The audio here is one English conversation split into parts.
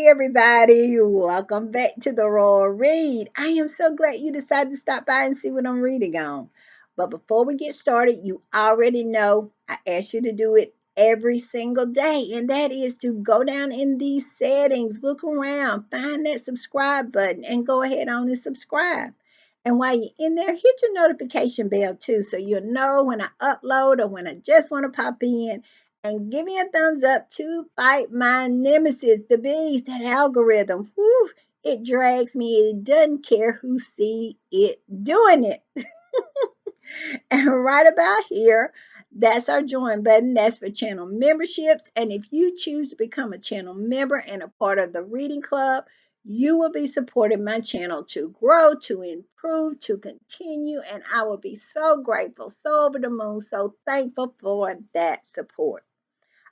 everybody, welcome back to the Royal Read. I am so glad you decided to stop by and see what I'm reading on. But before we get started, you already know I ask you to do it every single day, and that is to go down in these settings, look around, find that subscribe button, and go ahead on and subscribe. And while you're in there, hit your notification bell too, so you'll know when I upload or when I just want to pop in, and give me a thumbs up to fight my nemesis, the beast, that algorithm. Whew, it drags me. It doesn't care who see it doing it. And right about here, that's our join button. That's for channel memberships. And if you choose to become a channel member and a part of the reading club, you will be supporting my channel to grow, to improve, to continue. And I will be so grateful, so over the moon, so thankful for that support.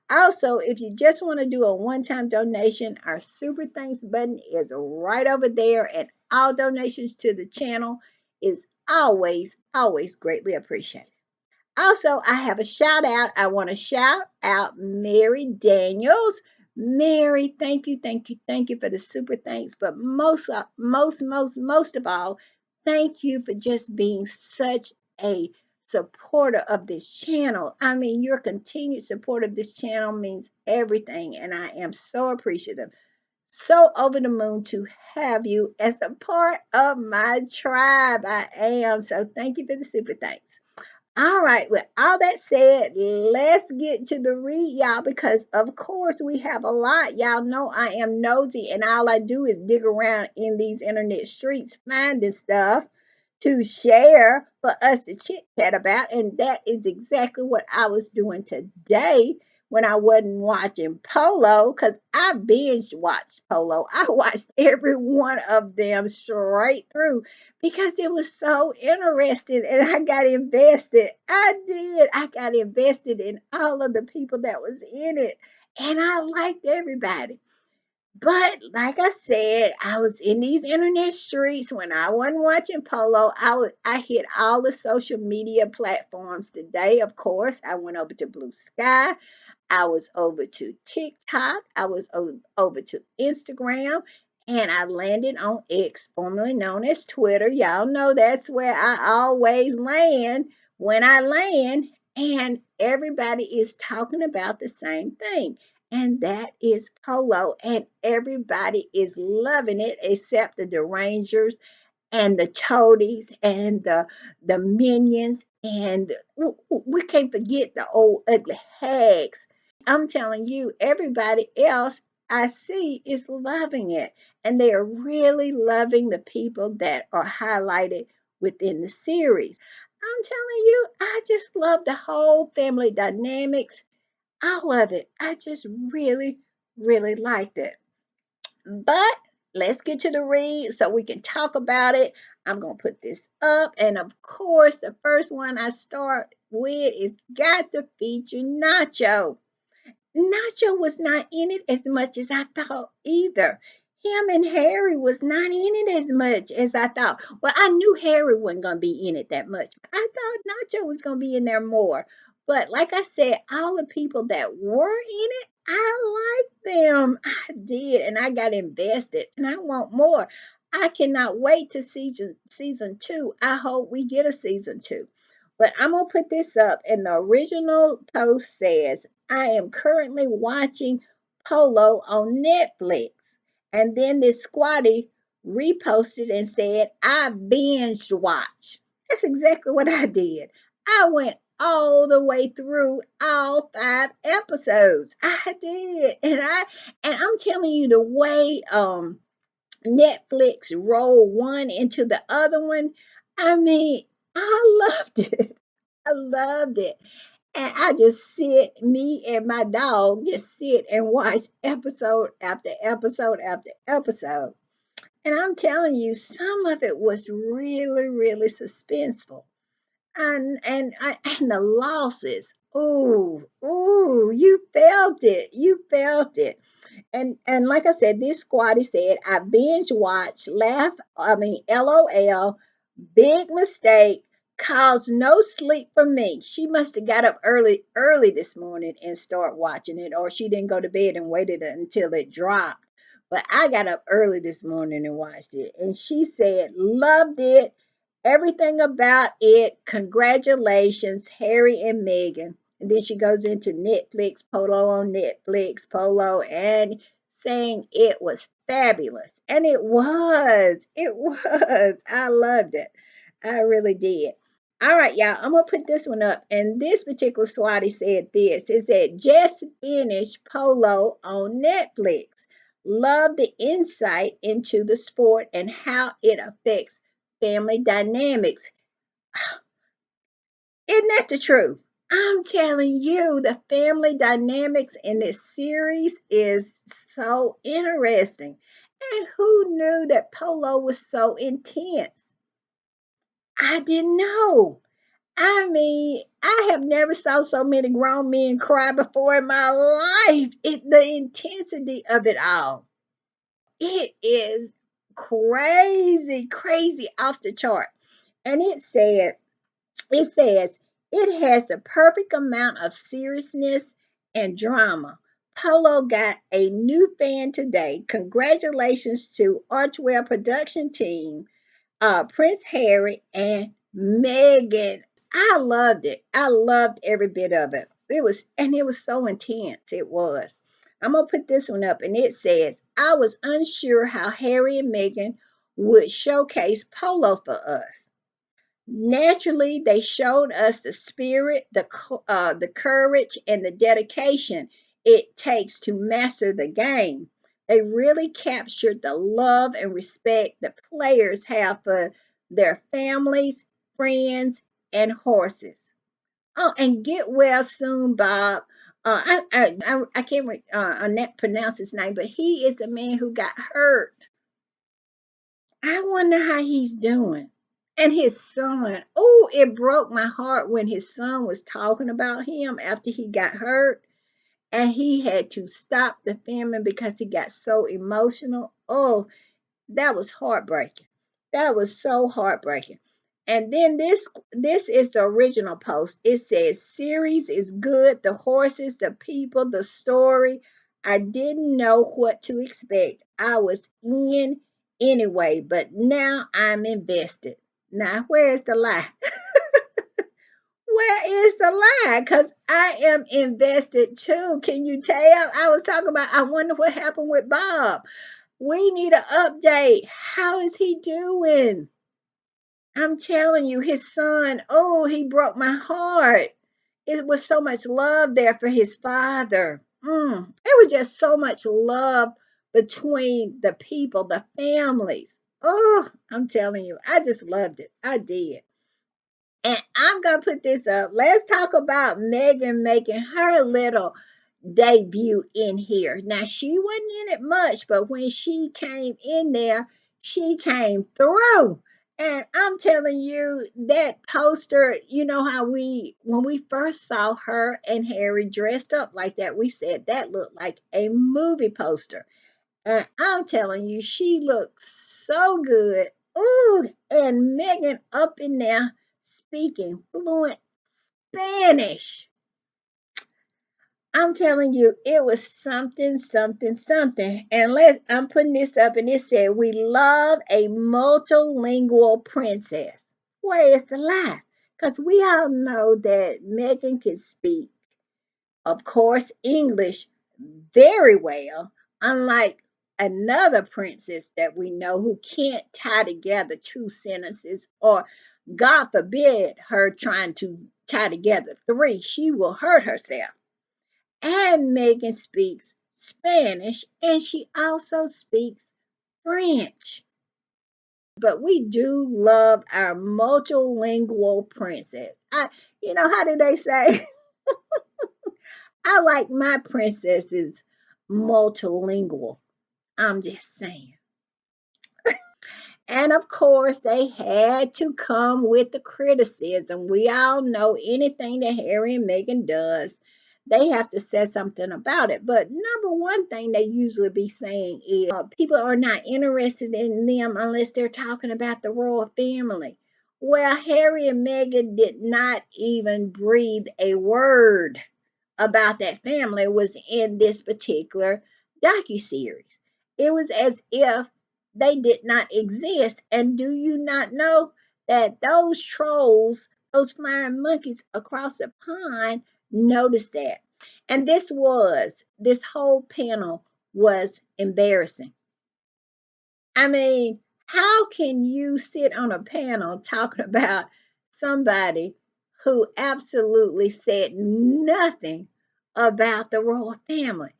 Also, if you just want to do a one-time donation, our super thanks button is right over there, and all donations to the channel is always greatly appreciated. Also, I have a shout out. I want to shout out Mary Daniels. Mary, thank you for the super thanks. But most of all, thank you for just being such a supporter of this channel. I mean, your continued support of this channel means everything, and I am so appreciative. So over the moon to have you as a part of my tribe. I am. So thank you for the super thanks. All right, with all that said, let's get to the read, y'all, because of course we have a lot. Y'all know I am nosy, and all I do is dig around in these internet streets finding stuff to share for us to chit chat about. And that is exactly what I was doing today when I wasn't watching Polo, because I binge watched Polo. I watched every one of them straight through because it was so interesting and I got invested. I did. I got invested in all of the people that was in it. And I liked everybody. But like I said, I was in these internet streets when I wasn't watching Polo. I hit all the social media platforms today. Of course, I went over to Blue Sky. I was over to TikTok. I was over to Instagram. And I landed on X, formerly known as Twitter. Y'all know that's where I always land when I land. And everybody is talking about the same thing, and that is Polo. And everybody is loving it except the derangers and the toadies and the minions. And we can't forget the old ugly hags. I'm telling you, everybody else I see is loving it. And they are really loving the people that are highlighted within the series. I'm telling you, I just love the whole family dynamics. I love it. I just really liked it. But let's get to the read so we can talk about it. I'm going to put this up. And of course, the first one I start with is got to feature Nacho. Nacho was not in it as much as I thought either. Him and Harry was not in it as much as I thought. Well, I knew Harry wasn't going to be in it that much. I thought Nacho was going to be in there more. But like I said, all the people that were in it, I liked them. I did, and I got invested, and I want more. I cannot wait to season two. I hope we get a season two. But I'm gonna put this up, and the original post says, I am currently watching Polo on Netflix. And then this squatty reposted and said, I binged watch. That's exactly what I did. I went all the way through all 5 episodes. I did. And I'm telling you, the way Netflix rolled one into the other one, I mean, I loved it. I loved it. And I just sit, me and my dog just sit and watch episode after episode after episode. And I'm telling you, some of it was really suspenseful. And the losses. Ooh, you felt it. You felt it. And like I said, this squatty said, I binge watch, LOL, big mistake, caused no sleep for me. She must have got up early this morning and start watching it, or she didn't go to bed and waited until it dropped. But I got up early this morning and watched it. And she said, loved it. Everything about it. Congratulations, Harry and Meghan. And then she goes into Netflix, Polo on Netflix, Polo, and saying it was fabulous. And it was. It was. I loved it. I really did. All right, y'all, I'm going to put this one up. And this particular swati said this. It said, just finished Polo on Netflix. Love the insight into the sport and how it affects family dynamics. Isn't that the truth? I'm telling you, the family dynamics in this series is so interesting. And who knew that Polo was so intense? I didn't know. I mean, I have never saw so many grown men cry before in my life. The intensity of it all. It is crazy, crazy off the chart. And it says it has the perfect amount of seriousness and drama. Polo got a new fan today. Congratulations to Archwell production team, Prince Harry and Meghan. I loved it. I loved every bit of it. It was so intense. It was. I'm gonna put this one up, and it says, I was unsure how Harry and Meghan would showcase Polo for us. Naturally, they showed us the spirit, the courage, and the dedication it takes to master the game. They really captured the love and respect the players have for their families, friends, and horses. Oh, and get well soon, Bob. I can't pronounce his name, but he is a man who got hurt. I wonder how he's doing. And his son, oh, it broke my heart when his son was talking about him after he got hurt and he had to stop the filming because he got so emotional. Oh, that was heartbreaking. That was so heartbreaking. And then this is the original post. It says series is good, the horses, the people, the story. I didn't know what to expect. I was in anyway, but now I'm invested. Now, where is the lie? Where is the lie? Because I am invested too. Can you tell? I was talking about, I wonder what happened with Bob. We need an update. How is he doing? I'm telling you, his son, oh, he broke my heart. It was so much love there for his father. It was just so much love between the people, the families. Oh, I'm telling you, I just loved it. I did. And I'm going to put this up. Let's talk about Meghan making her little debut in here. Now, she wasn't in it much, but when she came in there, she came through. And I'm telling you, that poster, you know how when we first saw her and Harry dressed up like that, we said that looked like a movie poster. And I'm telling you, she looks so good. Ooh, and Megan up in there speaking fluent Spanish. I'm telling you, it was something, something, something. And I'm putting this up, and it said, we love a multilingual princess. Where is the lie? Because we all know that Megan can speak, of course, English very well, unlike another princess that we know who can't tie together two sentences, or God forbid her trying to tie together three. She will hurt herself. And Megan speaks Spanish and she also speaks French. But we do love our multilingual princess. How do they say? I like my princesses multilingual. I'm just saying. And of course, they had to come with the criticism. We all know anything that Harry and Meghan does, they have to say something about it. But number one thing they usually be saying is people are not interested in them unless they're talking about the royal family. Well, Harry and Meghan did not even breathe a word about that family was in this particular docuseries. It was as if they did not exist. And do you not know that those trolls, those flying monkeys across the pond, noticed that? And this whole panel was embarrassing. I mean, how can you sit on a panel talking about somebody who absolutely said nothing about the royal family?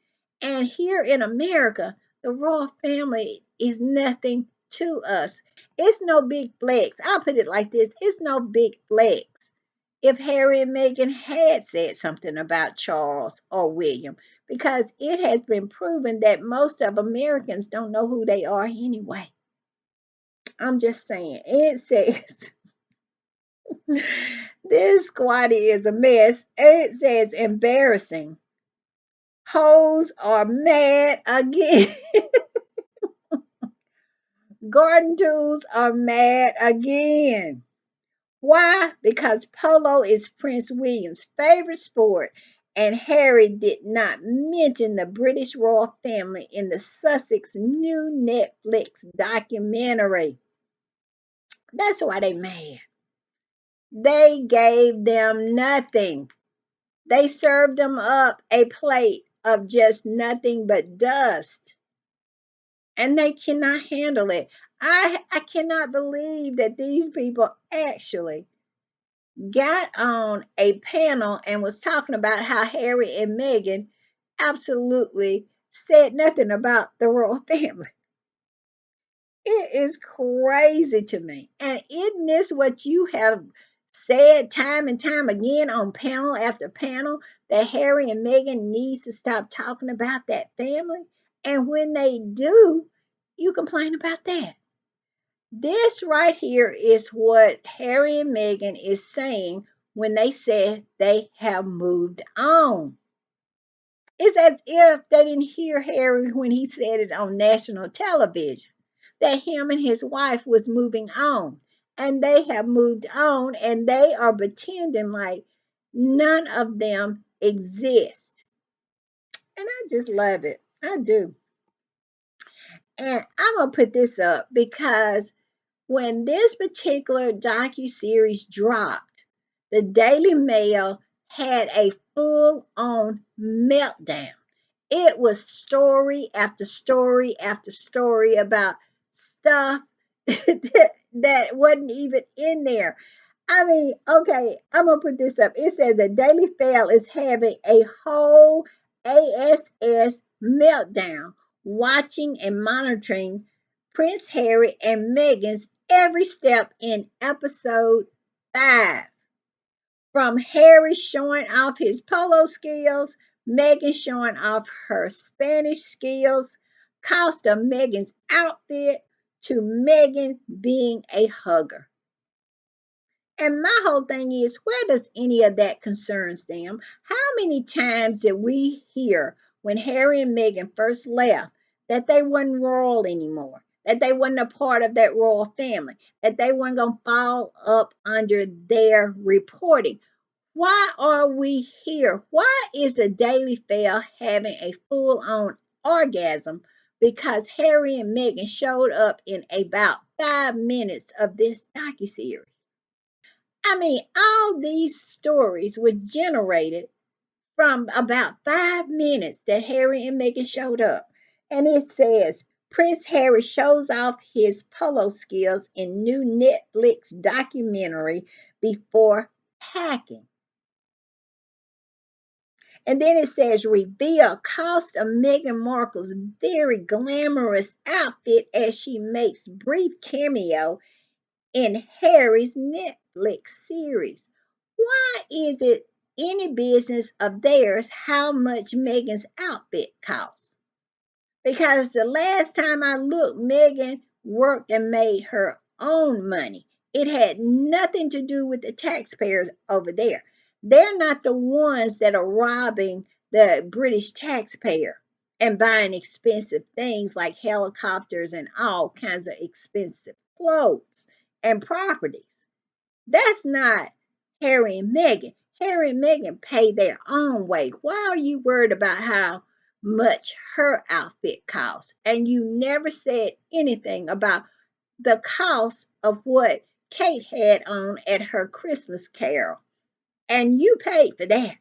And here in America, the royal family is nothing to us. It's no big flex. I'll put it like this, it's no big flex if Harry and Meghan had said something about Charles or William, because it has been proven that most of Americans don't know who they are anyway. I'm just saying. It says this squatty is a mess. It says embarrassing. Hoes are mad again. Garden tools are mad again. Why? Because polo is Prince William's favorite sport, and Harry did not mention the British royal family in the Sussex new Netflix documentary. That's why they mad. They gave them nothing. They served them up a plate of just nothing but dust, and they cannot handle it. I cannot believe that these people actually got on a panel and was talking about how Harry and Meghan absolutely said nothing about the royal family. It is crazy to me. And isn't this what you have said time and time again on panel after panel, that Harry and Meghan needs to stop talking about that family? And when they do, you complain about that. This right here is what Harry and Meghan is saying when they said they have moved on. It's as if they didn't hear Harry when he said it on national television, that him and his wife was moving on. And they have moved on, and they are pretending like none of them exist. And I just love it. I do. And I'm going to put this up because when this particular docu-series dropped, the Daily Mail had a full-on meltdown. It was story after story after story about stuff that wasn't even in there. I mean, okay, I'm gonna put this up. It says the Daily Fail is having a whole ASS meltdown, watching and monitoring Prince Harry and Meghan's every step in episode 5. From Harry showing off his polo skills, Meghan showing off her Spanish skills, cost of Meghan's outfit, to Meghan being a hugger. And my whole thing is, where does any of that concerns them? How many times did we hear when Harry and Meghan first left that they weren't royal anymore, that they weren't a part of that royal family, that they weren't going to fall up under their reporting? Why are we here? Why is the Daily Fail having a full-on orgasm because Harry and Meghan showed up in about 5 minutes of this docuseries? I mean, all these stories were generated from about 5 minutes that Harry and Meghan showed up. And it says Prince Harry shows off his polo skills in new Netflix documentary before packing. And then it says reveal cost of Meghan Markle's very glamorous outfit as she makes brief cameo in Harry's Netflix series. Why is it any business of theirs how much Meghan's outfit costs? Because the last time I looked, Meghan worked and made her own money. It had nothing to do with the taxpayers over there. They're not the ones that are robbing the British taxpayer and buying expensive things like helicopters and all kinds of expensive clothes and properties. That's not Harry and Meghan. Harry and Meghan pay their own way. Why are you worried about how much her outfit cost. And you never said anything about the cost of what Kate had on at her Christmas carol. And you paid for that.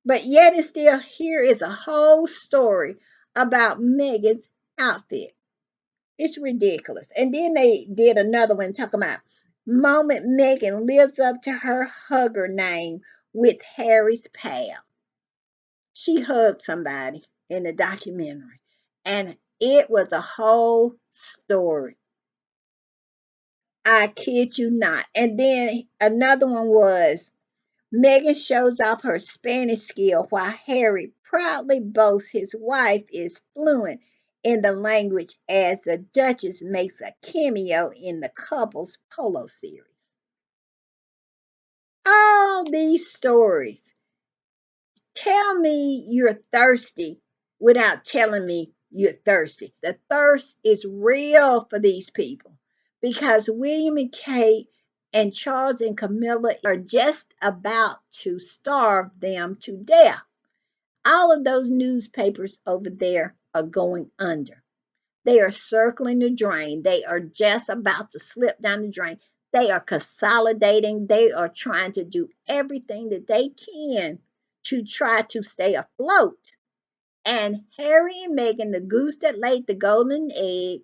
But yet and still, here is a whole story about Meghan's outfit. It's ridiculous. And then they did another one talking about moment Meghan lives up to her hugger name with Harry's pal. She hugged somebody in the documentary, and it was a whole story. I kid you not. And then another one was Meghan shows off her Spanish skill while Harry proudly boasts his wife is fluent in the language as the Duchess makes a cameo in the couple's Polo series. All these stories tell me you're thirsty without telling me you're thirsty. The thirst is real for these people because William and Kate and Charles and Camilla are just about to starve them to death. All of those newspapers over there are going under. They are circling the drain. They are just about to slip down the drain. They are consolidating. They are trying to do everything that they can to try to stay afloat. And Harry and Meghan, the goose that laid the golden egg,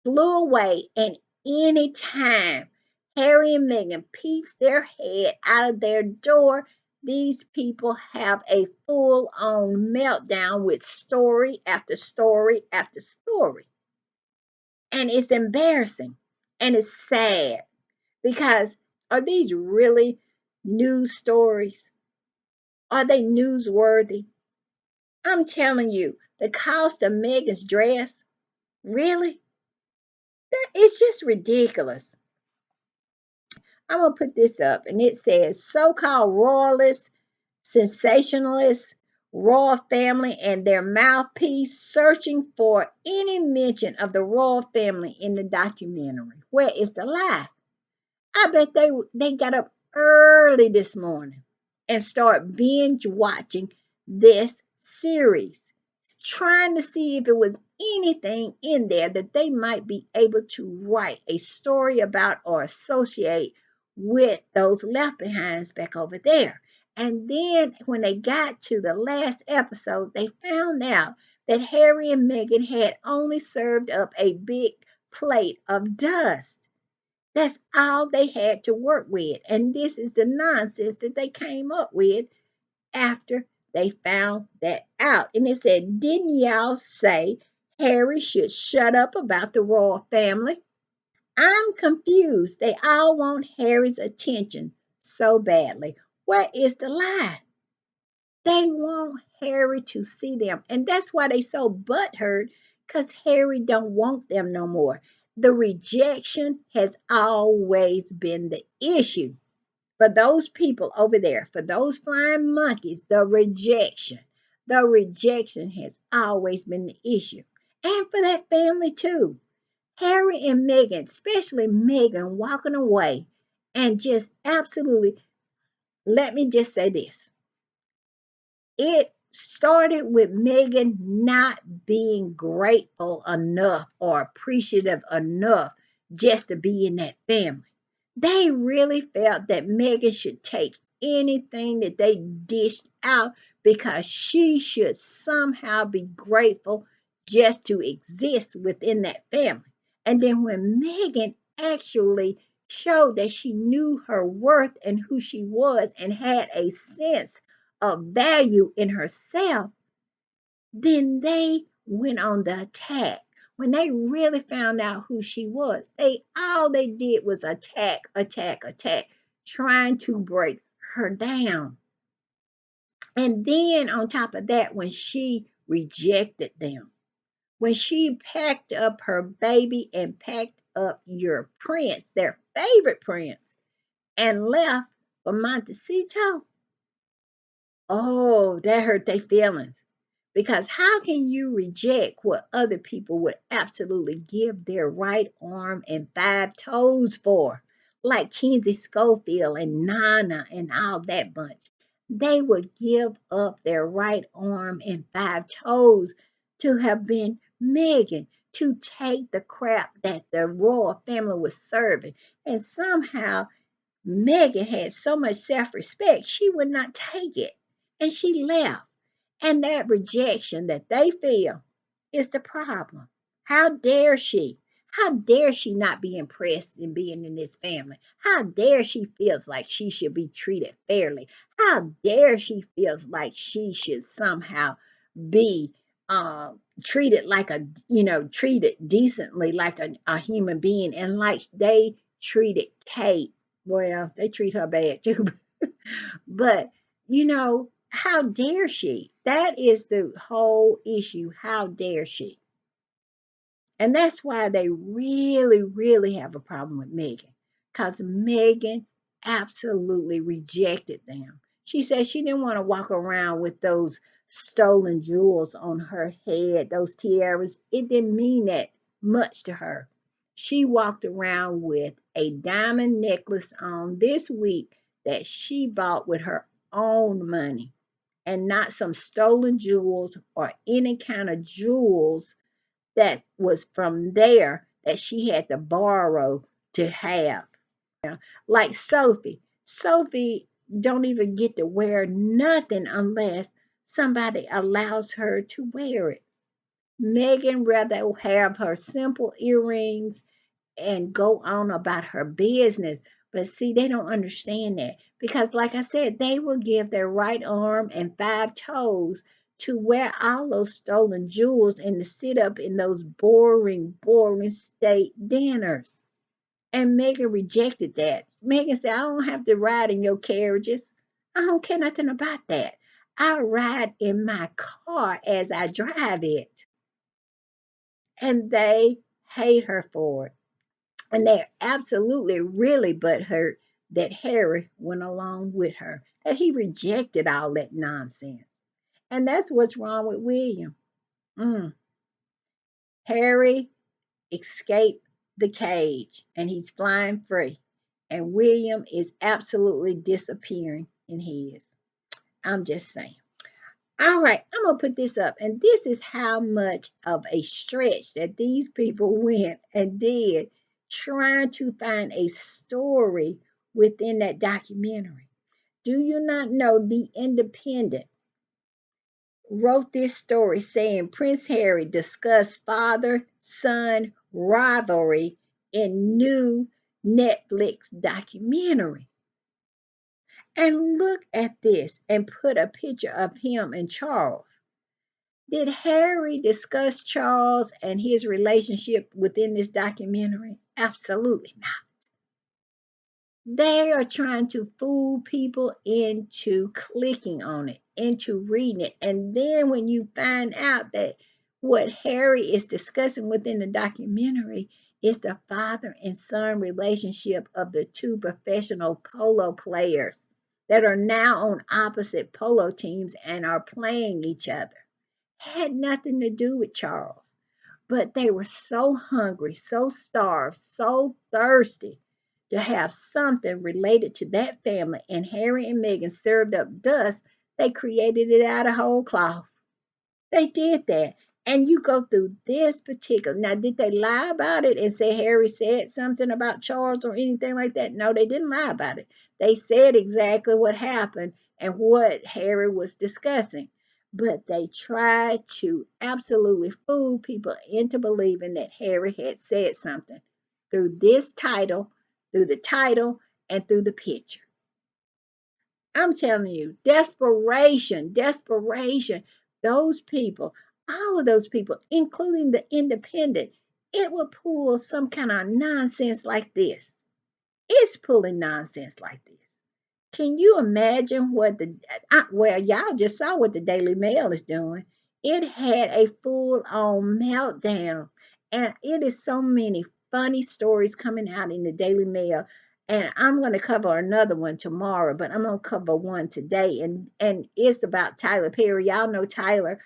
flew away. And anytime Harry and Meghan peeps their head out of their door, these people have a full on meltdown with story after story after story. And it's embarrassing and it's sad because are these really news stories? Are they newsworthy? I'm telling you, the cost of Meghan's dress, really? It's just ridiculous. I'm going to put this up and it says so called royalists, sensationalists, royal family, and their mouthpiece searching for any mention of the royal family in the documentary. Where is the lie? I bet they got up early this morning and start binge watching this series, trying to see if it was anything in there that they might be able to write a story about or associate with those left behinds back over there. And then when they got to the last episode, they found out that Harry and Meghan had only served up a big plate of dust. That's all they had to work with. And this is the nonsense that they came up with after they found that out. And it said, didn't y'all say Harry should shut up about the royal family? I'm confused. They all want Harry's attention so badly. Where is the lie? They want Harry to see them. And that's why they so butthurt, because Harry don't want them no more. The rejection has always been the issue. For those people over there, for those flying monkeys, the rejection. The rejection has always been the issue. And for that family too. Harry and Meghan, especially Meghan, walking away and just absolutely, let me just say this. It started with Meghan not being grateful enough or appreciative enough just to be in that family. They really felt that Meghan should take anything that they dished out because she should somehow be grateful just to exist within that family. And then when Meghan actually showed that she knew her worth and who she was and had a sense of value in herself, then they went on the attack. When they really found out who she was, they did was attack, attack, attack, trying to break her down. And then on top of that, when she rejected them, when she packed up her baby and packed up your prince, their favorite prince, and left for Montecito, oh, that hurt their feelings. Because how can you reject what other people would absolutely give their right arm and five toes for? Like Kinsey Schofield and Nana and all that bunch. They would give up their right arm and five toes to have been Meghan, to take the crap that the royal family was serving. And somehow Meghan had so much self respect, she would not take it. And she left. And that rejection that they feel is the problem. How dare she? How dare she not be impressed in being in this family? How dare she feels like she should be treated fairly? How dare she feels like she should somehow be treated like treated decently like a human being, and like they treated Kate. Well, they treat her bad too. But, how dare she? That is the whole issue. How dare she? And that's why they really, really have a problem with Meghan, because Meghan absolutely rejected them. She said she didn't want to walk around with those stolen jewels on her head, those tiaras. It didn't mean that much to her. She walked around with a diamond necklace on this week that she bought with her own money, and not some stolen jewels or any kind of jewels that was from there that she had to borrow to have. Like Sophie. Sophie don't even get to wear nothing unless somebody allows her to wear it. Meghan rather have her simple earrings and go on about her business. But see, they don't understand that because, like I said, they will give their right arm and five toes to wear all those stolen jewels and to sit up in those boring, boring state dinners. And Megan rejected that. Megan said, I don't have to ride in your carriages. I don't care nothing about that. I ride in my car as I drive it. And they hate her for it. And they're absolutely really butthurt that Harry went along with her, that he rejected all that nonsense. And that's what's wrong with William. Mm. Harry escaped the cage and he's flying free. And William is absolutely disappearing in his. I'm just saying. All right, I'm going to put this up. And this is how much of a stretch that these people went and did trying to find a story within that documentary. Do you not know The Independent wrote this story saying Prince Harry discussed father son rivalry in new Netflix documentary? And look at this and put a picture of him and Charles. Did Harry discuss Charles and his relationship within this documentary? Absolutely not. They are trying to fool people into clicking on it, into reading it. And then when you find out that what Harry is discussing within the documentary is the father and son relationship of the two professional polo players that are now on opposite polo teams and are playing each other, had nothing to do with Charles. But they were so hungry, so starved, so thirsty to have something related to that family. And Harry and Meghan served up dust. They created it out of whole cloth. They did that. And you go through this particular. Now, did they lie about it and say Harry said something about Charles or anything like that? No, they didn't lie about it. They said exactly what happened and what Harry was discussing. But they tried to absolutely fool people into believing that Harry had said something through this title, through the title, and through the picture. I'm telling you, desperation, desperation. Those people, all of those people, including the independent, it will pull some kind of nonsense like this. It's pulling nonsense like this. Can you imagine what well, y'all just saw what the Daily Mail is doing. It had a full on meltdown. And it is so many funny stories coming out in the Daily Mail. And I'm going to cover another one tomorrow, but I'm going to cover one today. And it's about Tyler Perry. Y'all know Tyler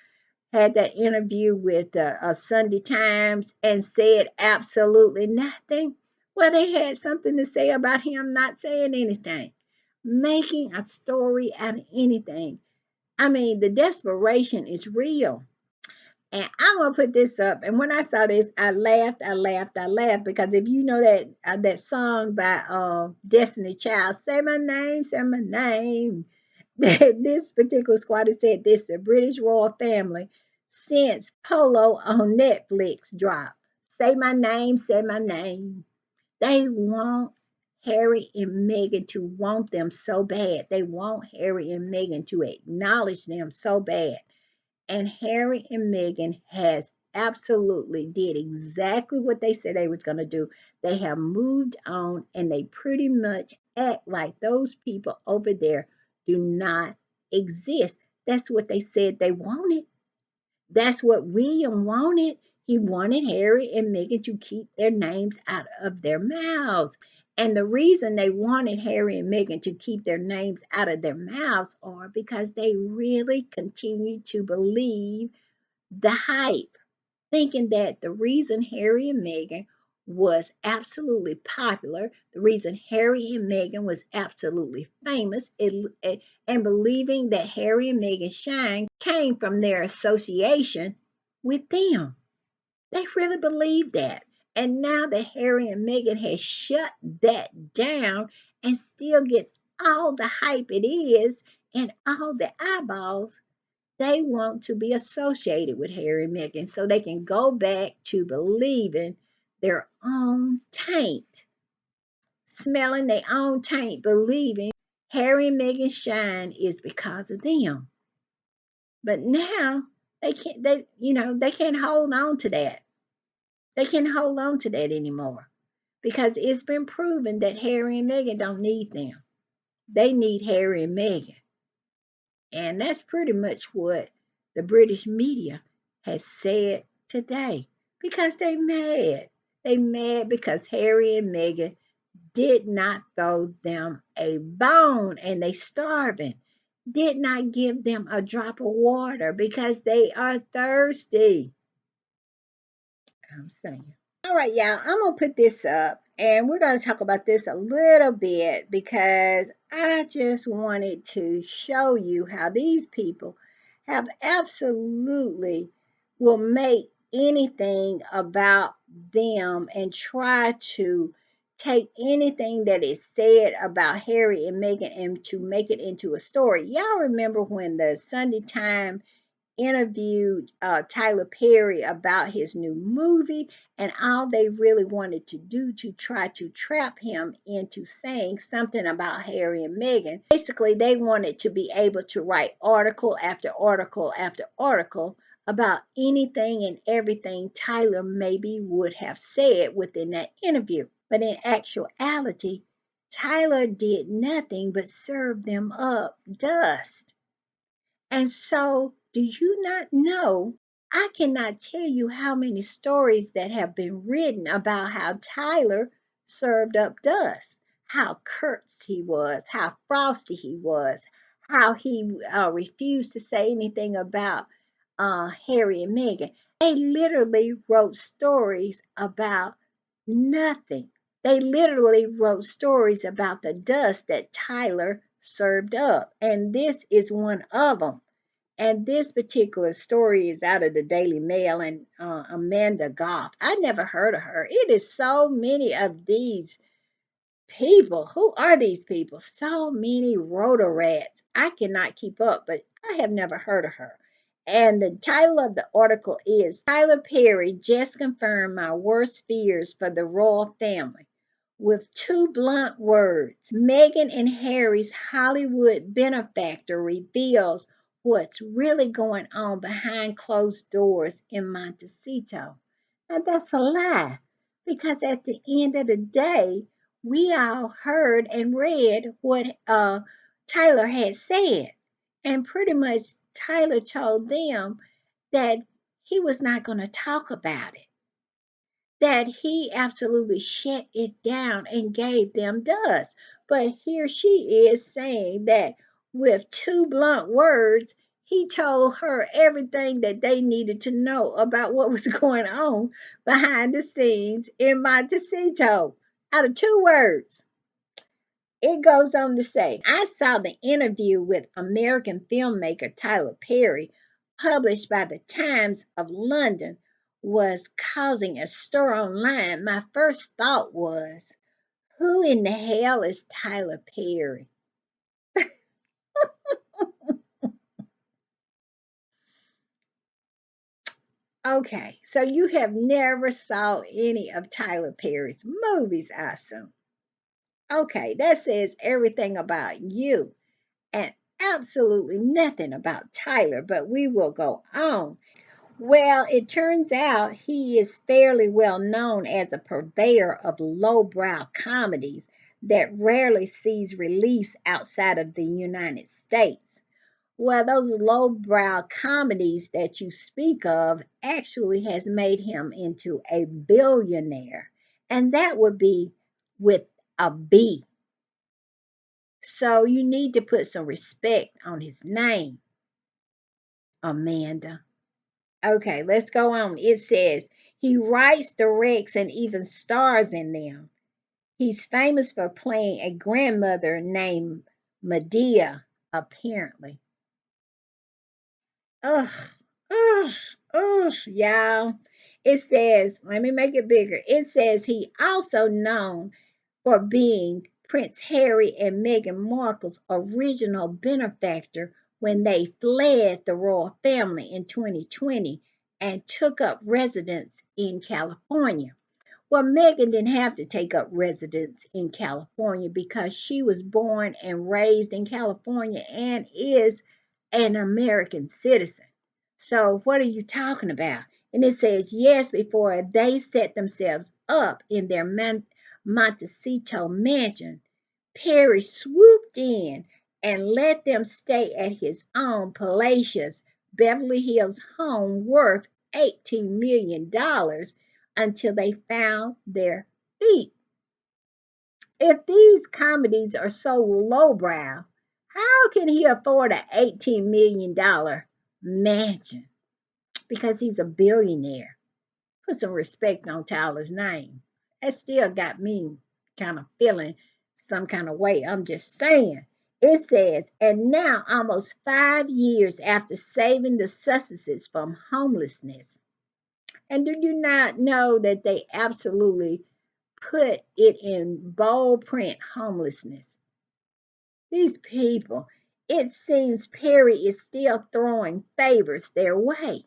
had that interview with Sunday Times and said absolutely nothing. Well, they had something to say about him not saying anything. making a story out of anything. I mean, the desperation is real. And I'm gonna put this up. And when I saw this, I laughed, I laughed, I laughed because if you know that song by Destiny Child, say my name. This particular squad has said this: the British royal family since Polo on Netflix dropped. Say my name. They want Harry and Meghan to want them so bad. They want Harry and Meghan to acknowledge them so bad. And Harry and Meghan has absolutely did exactly what they said they was going to do. They have moved on and they pretty much act like those people over there do not exist. That's what they said they wanted. That's what William wanted. He wanted Harry and Meghan to keep their names out of their mouths. And the reason they wanted Harry and Meghan to keep their names out of their mouths are because they really continue to believe the hype, thinking that the reason Harry and Meghan was absolutely popular, the reason Harry and Meghan was absolutely famous, and believing that Harry and Meghan's shine came from their association with them. They really believed that. And now that Harry and Meghan has shut that down and still gets all the hype it is and all the eyeballs, they want to be associated with Harry and Meghan so they can go back to believing their own taint, smelling their own taint, believing Harry and Meghan's shine is because of them. But now they can't hold on to that. They can't hold on to that anymore because it's been proven that Harry and Meghan don't need them. They need Harry and Meghan. And that's pretty much what the British media has said today because they mad. They mad because Harry and Meghan did not throw them a bone and they starving. Did not give them a drop of water because they are thirsty. I'm saying. All right, y'all, I'm going to put this up and we're going to talk about this a little bit because I just wanted to show you how these people have absolutely will make anything about them and try to take anything that is said about Harry and Meghan and to make it into a story. Y'all remember when the Sunday Times interviewed Tyler Perry about his new movie and all they really wanted to do to try to trap him into saying something about Harry and Meghan. Basically, they wanted to be able to write article after article after article about anything and everything Tyler maybe would have said within that interview. But in actuality, Tyler did nothing but serve them up dust. And so, do you not know? I cannot tell you how many stories that have been written about how Tyler served up dust, how curt he was, how frosty he was, how he refused to say anything about Harry and Meghan. They literally wrote stories about nothing. They literally wrote stories about the dust that Tyler served up. And this is one of them. And this particular story is out of the Daily Mail and Amanda Goff. I never heard of her. It is so many of these people. Who are these people? So many rotor rats. I cannot keep up, but I have never heard of her. And the title of the article is Tyler Perry just confirmed my worst fears for the royal family with two blunt words. Meghan and Harry's Hollywood benefactor reveals what's really going on behind closed doors in Montecito. Now that's a lie because at the end of the day, we all heard and read what Tyler had said. And pretty much Tyler told them that he was not going to talk about it, that he absolutely shut it down and gave them dust. But here she is saying that with two blunt words, he told her everything that they needed to know about what was going on behind the scenes in Montecito out of two words. It goes on to say, I saw the interview with American filmmaker Tyler Perry, published by the Times of London, was causing a stir online. My first thought was, who in the hell is Tyler Perry? Okay, so you have never saw any of Tyler Perry's movies, I assume. Okay, that says everything about you and absolutely nothing about Tyler, but we will go on. Well, it turns out he is fairly well known as a purveyor of lowbrow comedies that rarely sees release outside of the United States. Well, those lowbrow comedies that you speak of actually has made him into a billionaire, and that would be with a B. So you need to put some respect on his name, Amanda. Okay, let's go on. It says he writes, directs, and even stars in them. He's famous for playing a grandmother named Medea, apparently. Ugh, ugh, ugh, y'all. It says, let me make it bigger. It says he also known for being Prince Harry and Meghan Markle's original benefactor when they fled the royal family in 2020 and took up residence in California. Well, Meghan didn't have to take up residence in California because she was born and raised in California and is an American citizen. So, what are you talking about? And it says, yes, before they set themselves up in their Montecito mansion, Perry swooped in and let them stay at his own palatial Beverly Hills home worth $18 million until they found their feet. If these comedies are so lowbrow, how can he afford an $18 million mansion? Because he's a billionaire. Put some respect on Tyler's name. That still got me kind of feeling some kind of way. I'm just saying. It says, and now almost 5 years after saving the Sussexes from homelessness. And do you not know that they absolutely put it in bold print, homelessness? These people, it seems Perry is still throwing favors their way.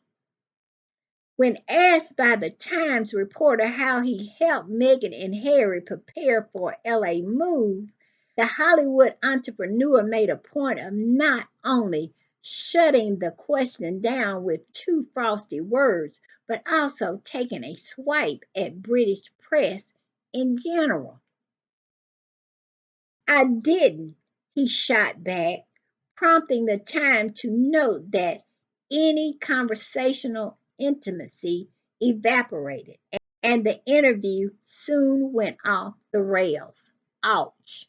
When asked by the Times reporter how he helped Meghan and Harry prepare for LA move, the Hollywood entrepreneur made a point of not only shutting the question down with two frosty words, but also taking a swipe at British press in general. I didn't, he shot back, prompting the Time to note that any conversational intimacy evaporated and the interview soon went off the rails. Ouch.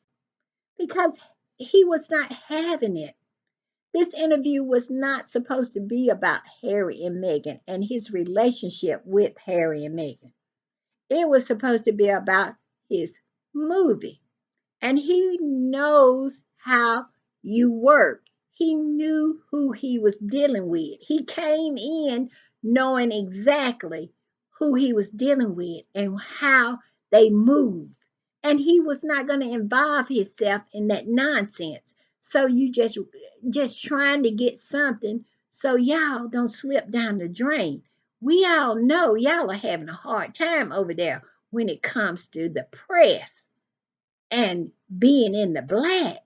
Because he was not having it. This interview was not supposed to be about Harry and Meghan and his relationship with Harry and Meghan. It was supposed to be about his movie, and he knows how you work. He knew who he was dealing with. He came in knowing exactly who he was dealing with and how they moved. And he was not going to involve himself in that nonsense. So you just trying to get something so y'all don't slip down the drain. We all know y'all are having a hard time over there when it comes to the press and being in the black.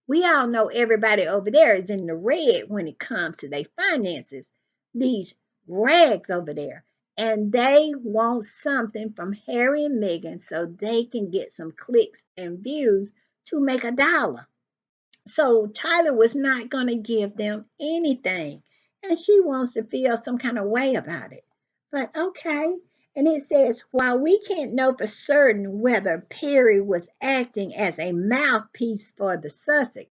We all know everybody over there is in the red when it comes to their finances. These rags over there. And they want something from Harry and Meghan so they can get some clicks and views to make a dollar. So Tyler was not going to give them anything. And she wants to feel some kind of way about it. But okay. And it says, while we can't know for certain whether Perry was acting as a mouthpiece for the Sussex,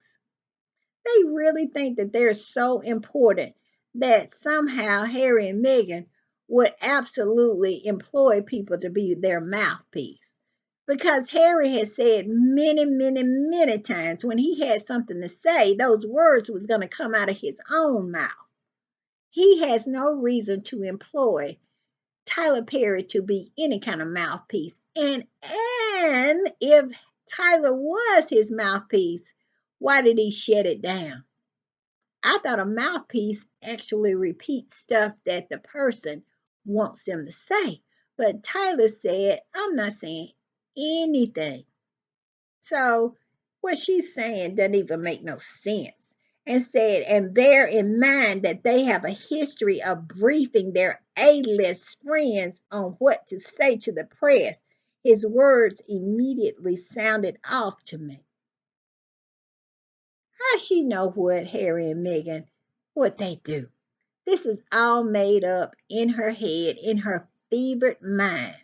they really think that they're so important that somehow Harry and Meghan would absolutely employ people to be their mouthpiece. Because Harry had said many, many, many times when he had something to say, those words was going to come out of his own mouth. He has no reason to employ Tyler Perry to be any kind of mouthpiece. And if Tyler was his mouthpiece, why did he shut it down? I thought a mouthpiece actually repeats stuff that the person wants them to say. But Tyler said, I'm not saying anything. So what she's saying doesn't even make no sense. And said, and bear in mind that they have a history of briefing their A-list friends on what to say to the press. His words immediately sounded off to me. How she know what Harry and Meghan, what they do? This is all made up in her head, in her fevered mind.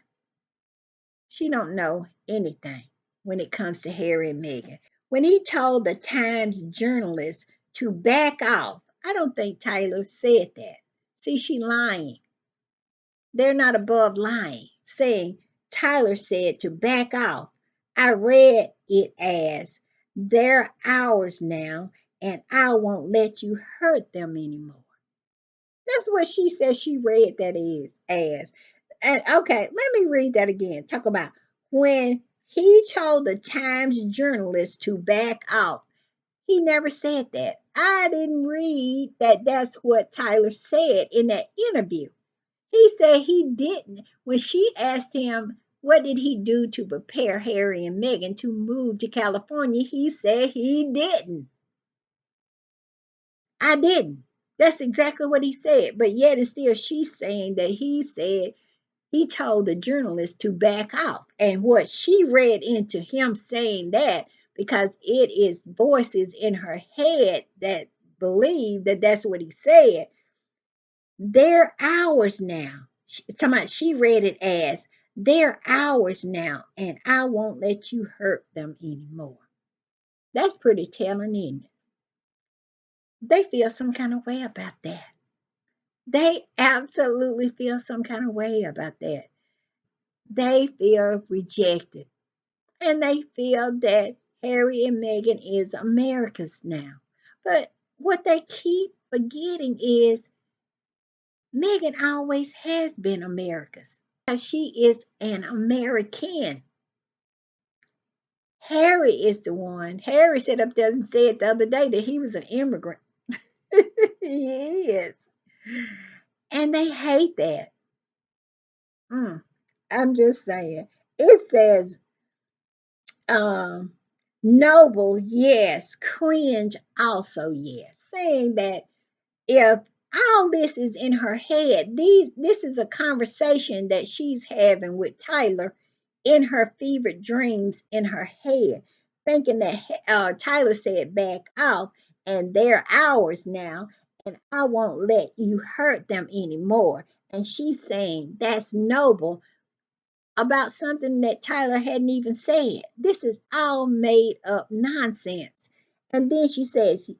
She don't know anything when it comes to Harry and Meghan. When he told the Times journalist to back off, I don't think Tyler said that. See, she lying. They're not above lying, saying Tyler said to back off. I read it as they're ours now, and I won't let you hurt them anymore. That's what she says she read that is as. And okay, let me read that again. Talk about when he told the Times journalist to back off. He never said that. I didn't read that that's what Tyler said in that interview. He said he didn't. When she asked him what did he do to prepare Harry and Meghan to move to California, he said he didn't. I didn't. That's exactly what he said. But yet and still she's saying that he said he told the journalist to back off. And what she read into him saying that, because it is voices in her head that believe that that's what he said, they're ours now. She read it as they're ours now, and I won't let you hurt them anymore. That's pretty telling, isn't it? They feel some kind of way about that. They absolutely feel some kind of way about that. They feel rejected. And they feel that Harry and Meghan is America's now. But what they keep forgetting is Meghan always has been America's. She is an American. Harry is the one. Harry said up there and said the other day that he was an immigrant. He is. And they hate that. I'm just saying. It says um, noble, yes. Cringe, also, yes. Saying that if all this is in her head, this is a conversation that she's having with Tyler in her fevered dreams in her head, thinking that Tyler said back off and they're ours now, and I won't let you hurt them anymore. And she's saying that's noble about something that Tyler hadn't even said. This is all made up nonsense. And then she says,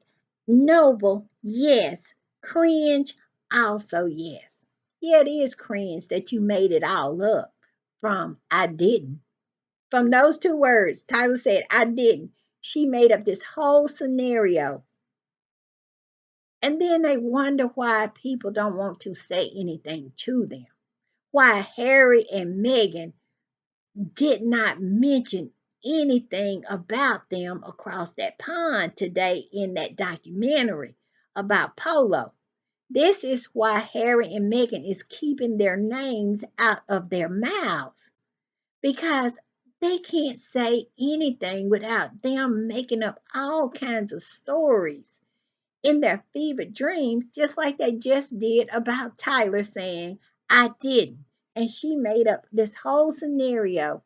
noble, yes. Cringe, also, yes. Yeah, it is cringe that you made it all up from I didn't. From those two words, Tyler said, I didn't. She made up this whole scenario. And then they wonder why people don't want to say anything to them. Why Harry and Meghan did not mention anything about them across that pond today in that documentary about Polo. This is why Harry and Meghan is keeping their names out of their mouths, because they can't say anything without them making up all kinds of stories in their fevered dreams, just like they just did about Tyler saying, I didn't. And she made up this whole scenario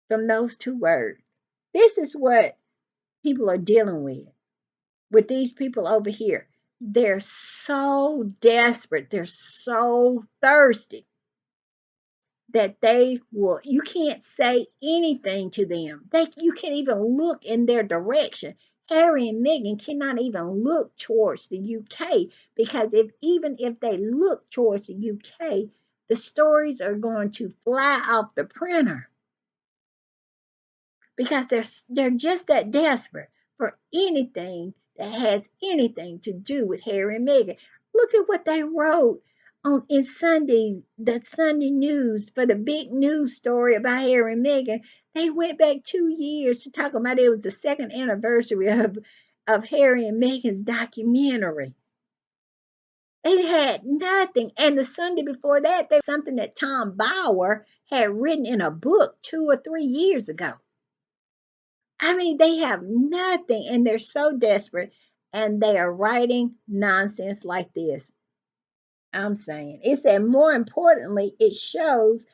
from those two words. This is what people are dealing with these people over here. They're so desperate, they're so thirsty that they will, you can't say anything to them. You can't even look in their direction. Harry and Meghan cannot even look towards the UK, because even if they look towards the UK, the stories are going to fly off the printer because they're just that desperate for anything that has anything to do with Harry and Meghan. Look at what they wrote on in the Sunday news for the big news story about Harry and Meghan. They went back 2 years to talk about it was the second anniversary of Harry and Meghan's documentary. It had nothing. And the Sunday before that, there was something that Tom Bauer had written in a book 2 or 3 years ago. I mean, they have nothing and they're so desperate and they are writing nonsense like this. I'm saying it said more importantly, it shows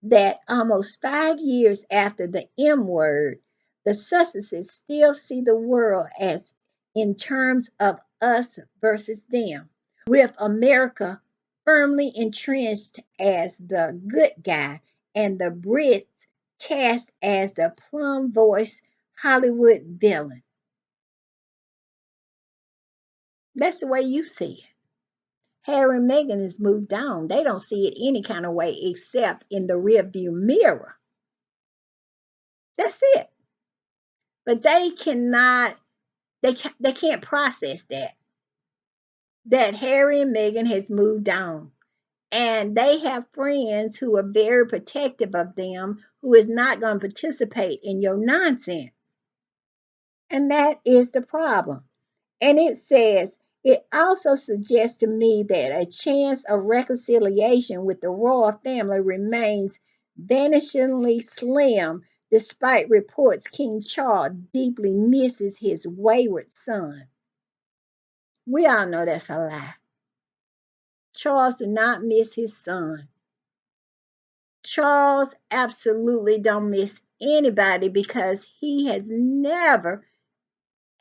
that almost 5 years after the M word, the Sussexes still see the world as in terms of us versus them, with America firmly entrenched as the good guy and the Brits cast as the plum voiced Hollywood villain. That's the way you see it. Harry and Meghan has moved on. They don't see it any kind of way except in the rearview mirror. That's it. But they cannot, they can't process that Harry and Meghan has moved on. And they have friends who are very protective of them, who is not going to participate in your nonsense. And that is the problem. And it says, it also suggests to me that a chance of reconciliation with the royal family remains vanishingly slim, despite reports King Charles deeply misses his wayward son. We all know that's a lie. Charles did not miss his son. Charles absolutely don't miss anybody because he has never,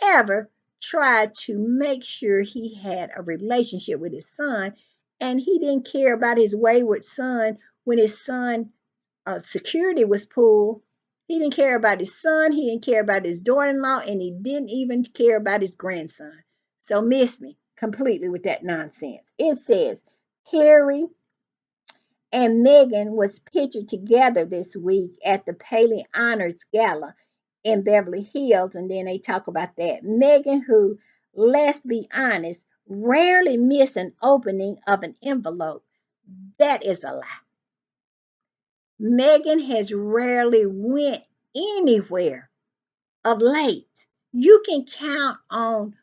ever tried to make sure he had a relationship with his son. And he didn't care about his wayward son when his son security was pulled. He didn't care about his son. He didn't care about his daughter-in-law. And he didn't even care about his grandson. So miss me completely with that nonsense. It says, Harry and Meghan was pictured together this week at the Paley Honors Gala in Beverly Hills, and then they talk about that. Meghan, who, let's be honest, rarely miss an opening of an envelope. That is a lie. Meghan has rarely went anywhere of late. You can count on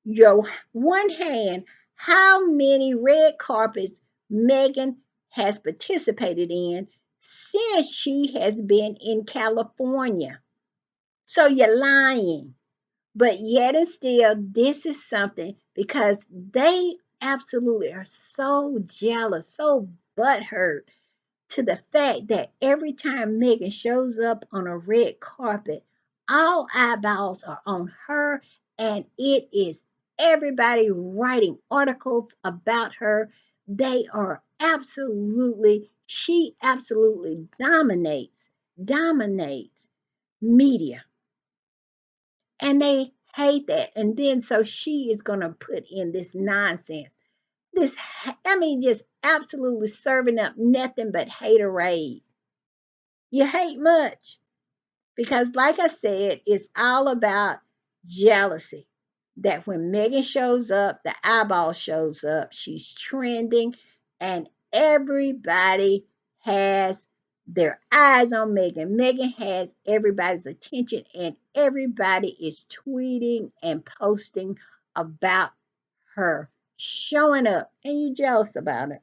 your one hand how many red carpets Meghan has participated in since she has been in California. So you're lying. But yet and still, this is something because they absolutely are so jealous, so butthurt to the fact that every time Meghan shows up on a red carpet, all eyeballs are on her, and it is everybody writing articles about her. They are absolutely, she absolutely dominates media. And they hate that. And then so she is going to put in this nonsense. This, I mean, just absolutely serving up nothing but haterade. You hate much because, like I said, it's all about jealousy. That when Meghan shows up, the eyeball shows up, she's trending, and everybody has their eyes on Meghan. Meghan has everybody's attention, and everybody is tweeting and posting about her showing up, and you're jealous about it.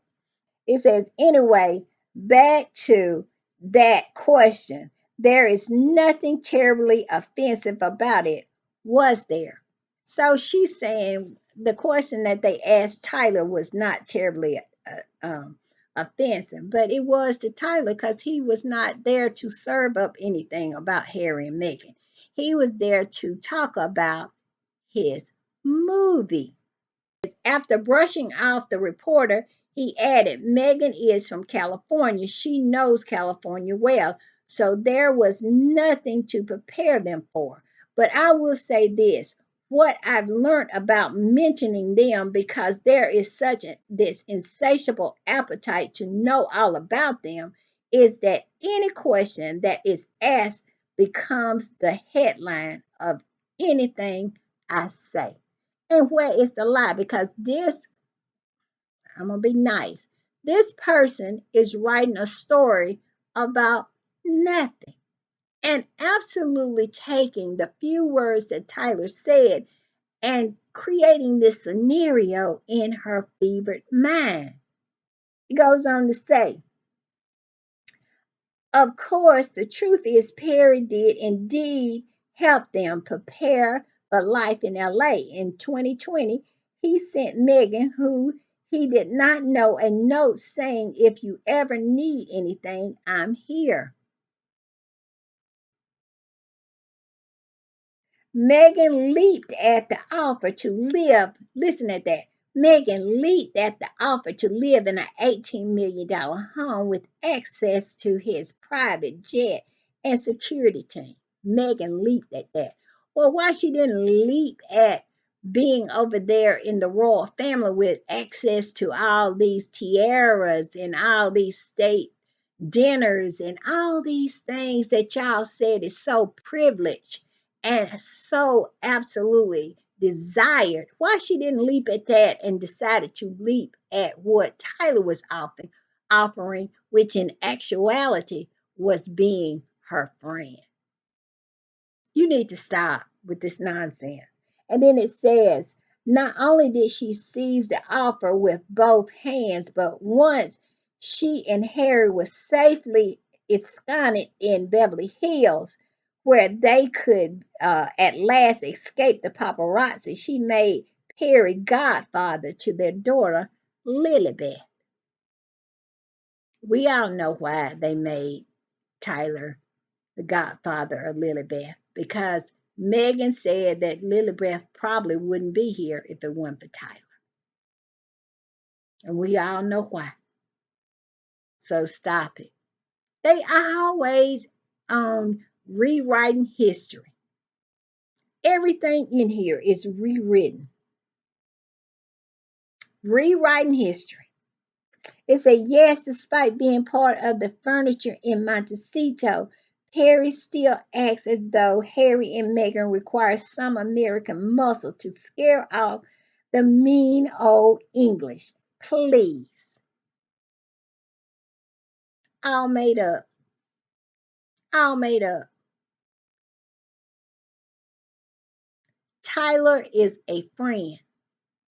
It says, anyway, back to that question. There is nothing terribly offensive about it, was there? So she's saying the question that they asked Tyler was not terribly offensive, but it was to Tyler because he was not there to serve up anything about Harry and Meghan. He was there to talk about his movie. After brushing off the reporter, he added, Meghan is from California. She knows California well, so there was nothing to prepare them for. But I will say this, what I've learned about mentioning them, because there is this insatiable appetite to know all about them, is that any question that is asked becomes the headline of anything I say. And where is the lie? Because this, I'm going to be nice, this person is writing a story about nothing and absolutely taking the few words that Tyler said and creating this scenario in her fevered mind. It goes on to say, of course, the truth is Perry did indeed help them prepare for life in LA. In 2020, he sent Meghan, who he did not know, a note saying, if you ever need anything, I'm here. Meghan leaped at the offer to live. Listen at that. Meghan leaped at the offer to live in an $18 million home with access to his private jet and security team. Meghan leaped at that. Well, why she didn't leap at being over there in the royal family with access to all these tiaras and all these state dinners and all these things that y'all said is so privileged and so absolutely desired? Why she didn't leap at that and decided to leap at what Tyler was offering, which in actuality was being her friend? You need to stop with this nonsense. And then it says, not only did she seize the offer with both hands, but once she and Harry were safely ensconced in Beverly Hills, where they could at last escape the paparazzi, she made Perry godfather to their daughter, Lilibet. We all know why they made Tyler the godfather of Lilibeth, because Meghan said that Lilibeth probably wouldn't be here if it weren't for Tyler. And we all know why. So stop it. They are always rewriting history. Everything in here is rewritten, rewriting history. It said, yes, despite being part of the furniture in Montecito, Perry still acts as though Harry and Meghan require some American muscle to scare off the mean old English. Please. All made up. All made up. Tyler is a friend.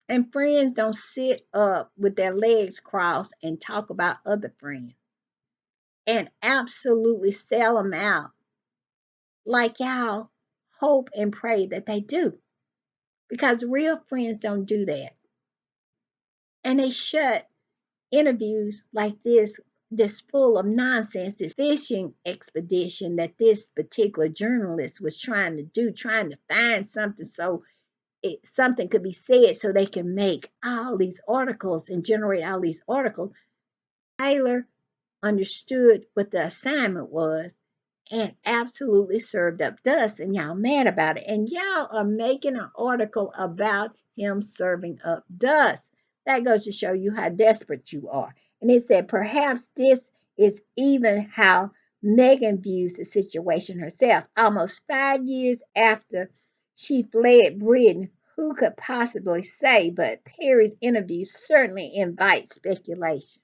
And friends don't sit up with their legs crossed and talk about other friends and absolutely sell them out like y'all hope and pray that they do. Because real friends don't do that. And they shut interviews like this full of nonsense, this fishing expedition that this particular journalist was trying to do, trying to find something so something could be said so they can make all these articles and generate all these articles. Tyler understood what the assignment was and absolutely served up dust, and y'all mad about it, and y'all are making an article about him serving up dust. That goes to show you how desperate you are. And it said perhaps this is even how Meghan views the situation herself. Almost 5 years after she fled Britain, who could possibly say? But Perry's interview certainly invites speculation.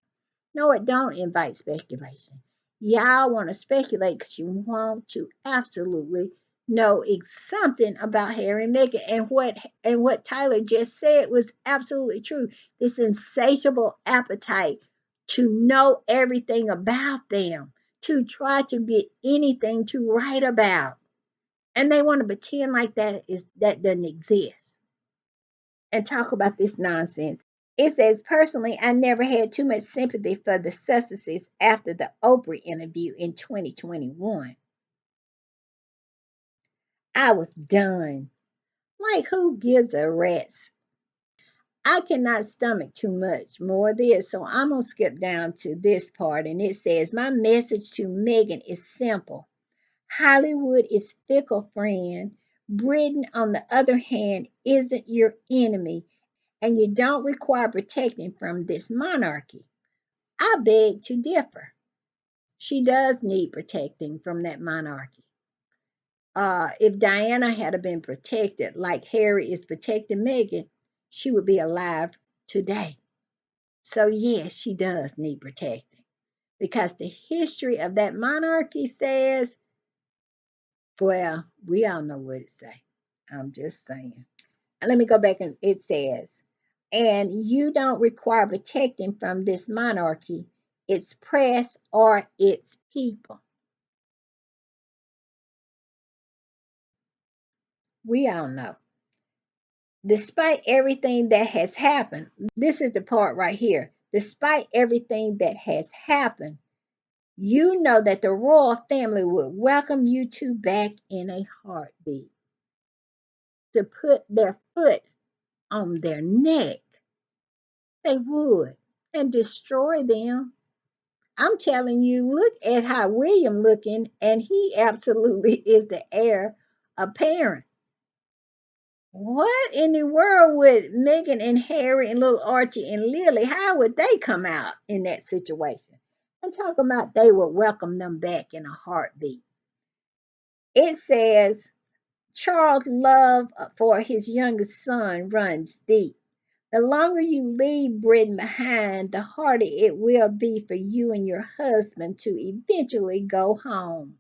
No, it don't invite speculation. Y'all want to speculate because you want to absolutely know something about Harry and Meghan, and what Tyler just said was absolutely true. This insatiable appetite to know everything about them, to try to get anything to write about, and they want to pretend like that doesn't exist and talk about this nonsense. It says, personally, I never had too much sympathy for the Sussexes after the Oprah interview in 2021. I was done. Like, who gives a rat's? I cannot stomach too much more of this, so I'm going to skip down to this part. And it says, my message to Meghan is simple. Hollywood is fickle, friend. Britain, on the other hand, isn't your enemy, and you don't require protecting from this monarchy. I beg to differ. She does need protecting from that monarchy. If Diana had been protected like Harry is protecting Meghan, she would be alive today. So, yes, she does need protecting because the history of that monarchy says, well, we all know what it says. I'm just saying. Let me go back and it says, and you don't require protecting from this monarchy, its press, or its people. We all know. Despite everything that has happened, this is the part right here. Despite everything that has happened, you know that the royal family would welcome you two back in a heartbeat to put their foot on their neck. They would and destroy them. I'm telling you, look at how William looking, and he absolutely is the heir apparent. What in the world would Meghan and Harry and little Archie and Lily, how would they come out in that situation? I'm talking about they would welcome them back in a heartbeat. It says Charles' love for his youngest son runs deep. The longer you leave Britain behind, the harder it will be for you and your husband to eventually go home.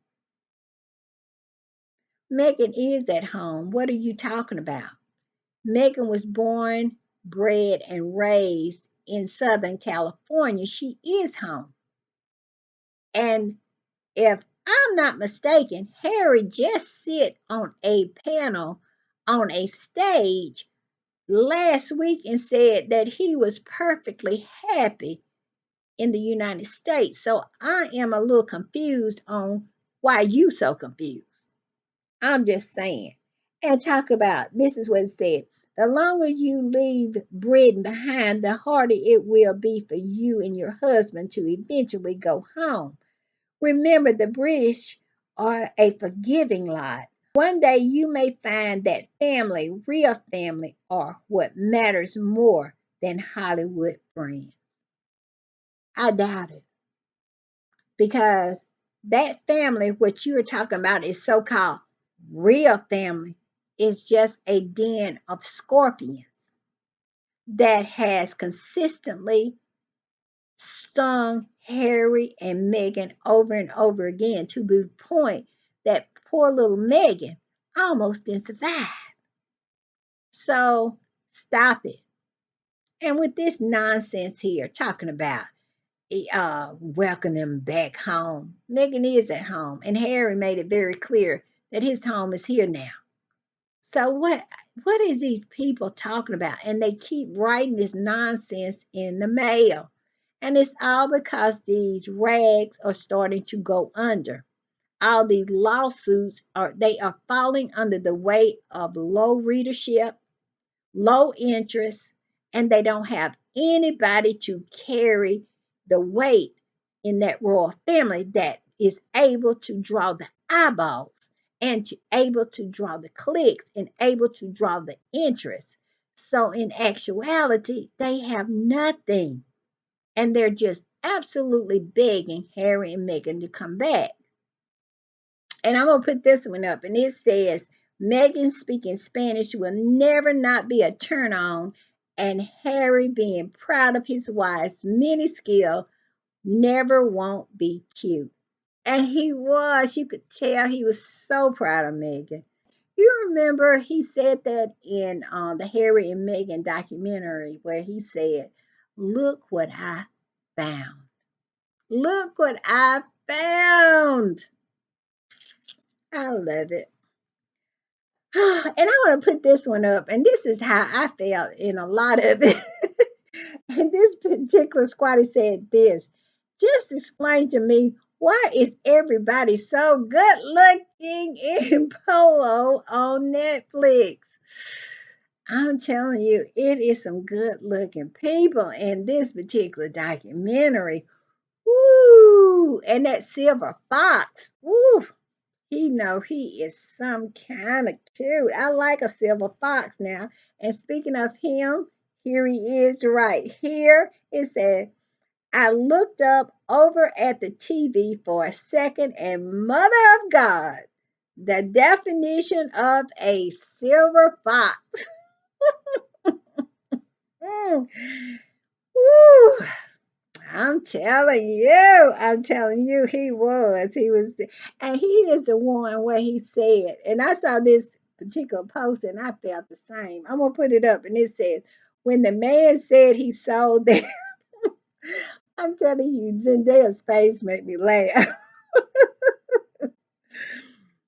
Meghan is at home. What are you talking about? Meghan was born, bred, and raised in Southern California. She is home. And if I'm not mistaken, Harry just sit on a panel on a stage last week and said that he was perfectly happy in the United States. So I am a little confused on why you so confused. I'm just saying. And talk about this is what it said. The longer you leave Britain behind, the harder it will be for you and your husband to eventually go home. Remember, the British are a forgiving lot. One day you may find that family, real family, are what matters more than Hollywood friends. I doubt it because that family, what you're talking about, is so called real family, is just a den of scorpions that has consistently stung Harry and Meghan over and over again to the point that poor little Meghan almost didn't survive. So stop it. And with this nonsense here, talking about welcome them back home. Meghan is at home, and Harry made it very clear that his home is here now. So what is these people talking about? And they keep writing this nonsense in the mail. And it's all because these rags are starting to go under. All these lawsuits are falling under the weight of low readership, low interest, and they don't have anybody to carry the weight in that royal family that is able to draw the eyeballs and to able to draw the clicks and able to draw the interest. So in actuality, they have nothing. And they're just absolutely begging Harry and Meghan to come back. And I'm going to put this one up, and it says, Meghan speaking Spanish will never not be a turn on, and Harry being proud of his wife's many skill never won't be cute. And he was, you could tell he was so proud of Meghan. You remember he said that in the Harry and Meghan documentary where he said, look what I found. Look what I found. I love it. And I want to put this one up, and this is how I felt in a lot of it. And this particular squatty said this: just explain to me why is everybody so good looking in Polo on Netflix? I'm telling you, it is some good looking people in this particular documentary. Woo! And that silver fox. Woo! He know he is some kind of cute. I like a silver fox now. And speaking of him, here he is right here. It said, I looked up over at the TV for a second, and Mother of God, the definition of a silver fox. Mm. Woo. I'm telling you, he was, and he is the one where he said, and I saw this particular post and I felt the same. I'm gonna put it up, and it says, when the man said he sold that, I'm telling you, Zendaya's face made me laugh.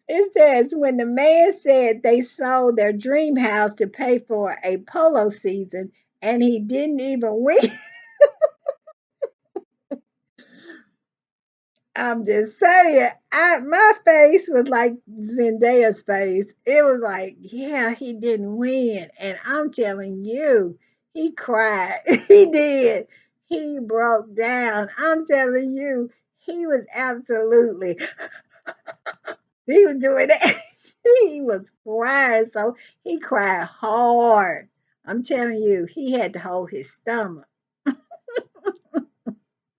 It says, when the man said they sold their dream house to pay for a polo season, and he didn't even win. I'm just saying, my face was like Zendaya's face. It was like, yeah, he didn't win. And I'm telling you, he cried. He did. He broke down. I'm telling you, he was absolutely, he was doing that. He was crying. So he cried hard. I'm telling you, he had to hold his stomach.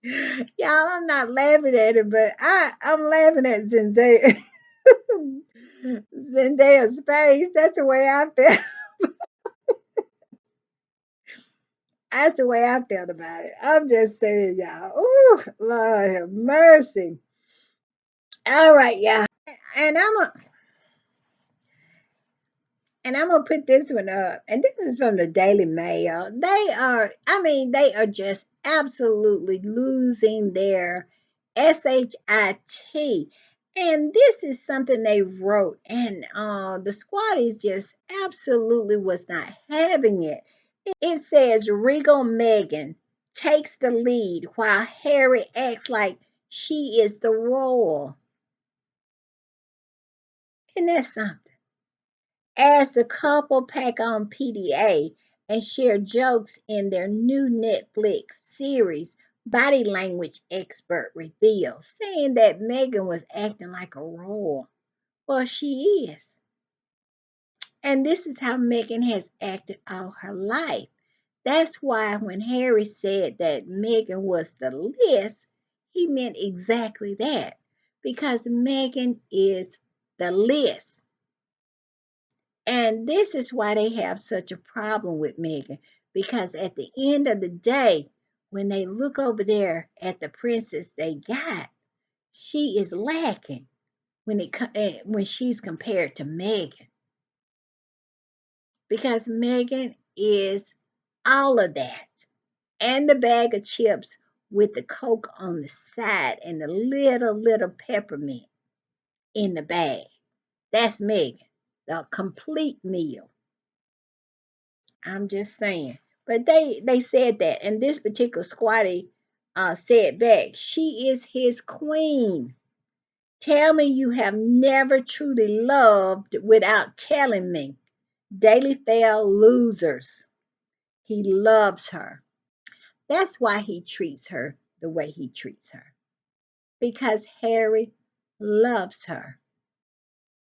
Y'all, I'm not laughing at it, but I'm laughing at Zendaya. Zendaya's face. That's the way I felt. That's the way I felt about it. I'm just saying, y'all. Ooh, Lord have mercy. All right, y'all. And I'm a, and I'm gonna put this one up. And this is from the Daily Mail. They are just absolutely losing their shit. And this is something they wrote, and the squad is just absolutely was not having it. It says Regal Meghan takes the lead while Harry acts like she is the royal. Isn't that something? As the couple pack on PDA and share jokes in their new Netflix series, body language expert reveals, saying that Meghan was acting like a royal. Well, she is. And this is how Meghan has acted all her life. That's why when Harry said that Meghan was the list, he meant exactly that. Because Meghan is the list. And this is why they have such a problem with Meghan. Because at the end of the day, when they look over there at the princess they got, she is lacking when she's compared to Meghan. Because Meghan is all of that. And the bag of chips with the Coke on the side and the little peppermint in the bag. That's Meghan, the complete meal. I'm just saying. But they said that, and this particular squatty said back, she is his queen. Tell me you have never truly loved without telling me. Daily fail losers. He loves her. That's why he treats her the way he treats her. Because Harry loves her.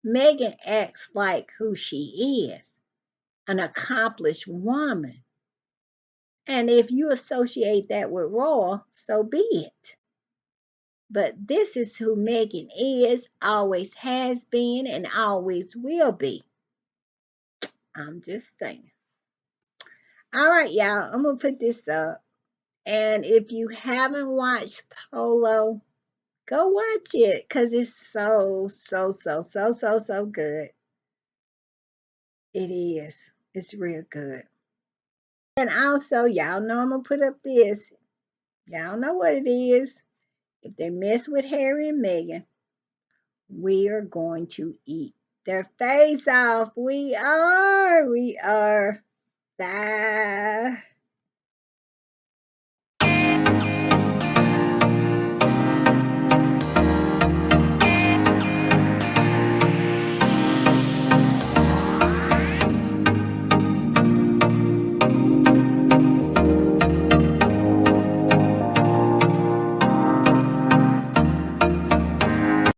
Meghan acts like who she is, an accomplished woman. And if you associate that with Royal, so be it. But this is who Meghan is, always has been, and always will be. I'm just saying. All right, y'all, I'm going to put this up. And if you haven't watched Polo, go watch it because it's so good. It is. It's real good. And also, y'all know I'm going to put up this. Y'all know what it is. If they mess with Harry and Meghan, we are going to eat their face off. We are. Bye.